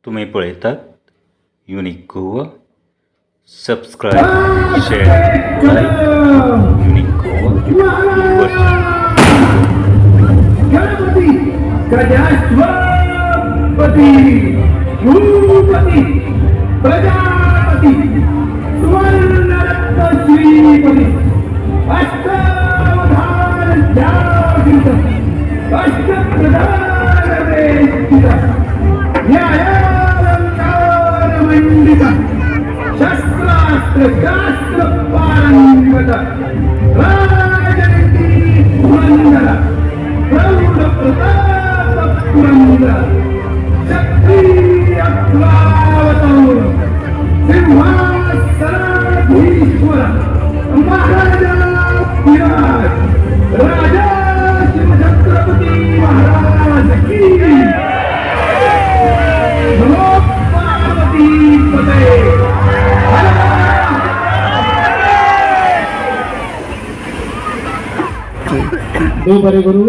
तुम्ही पळयतात unique Goa. Subscribe, share, like. Unique Goa गणपती गजाश्वपती भूपती प्रजापती सुवर्णरत्न श्रीपती अष्टावधान ध्यानतीत अष्टप्रधान वेदित न्यायालंकार मंडित शस्त्रास्त्र शास्त्र पारंगत राजनीती धुरंधर प्रौढ प्रताप पुरंदर शक्ती अप्लावतौर सिंहासनाधीश्वर महाराजा विराज राजा शिवछत्रपती महाराज की नमो पार्वती पते. देवबरे गुरु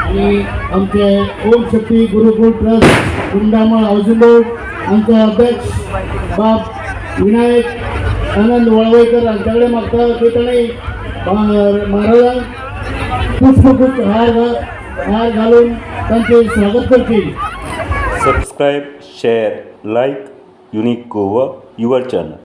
आणि आमचे ओम शक्ती गुरुकुल ट्रस्ट कुंडामळ औजुंबूर आमचे अध्यक्ष बाप विनायक आनंद वळवईकर यांच्याकडे मागता ते त्याने महाराजांक पुष्पगुच्छ हार घालून त्यांचे स्वागत करतील. Subscribe, share, like. Unique Goa your channel.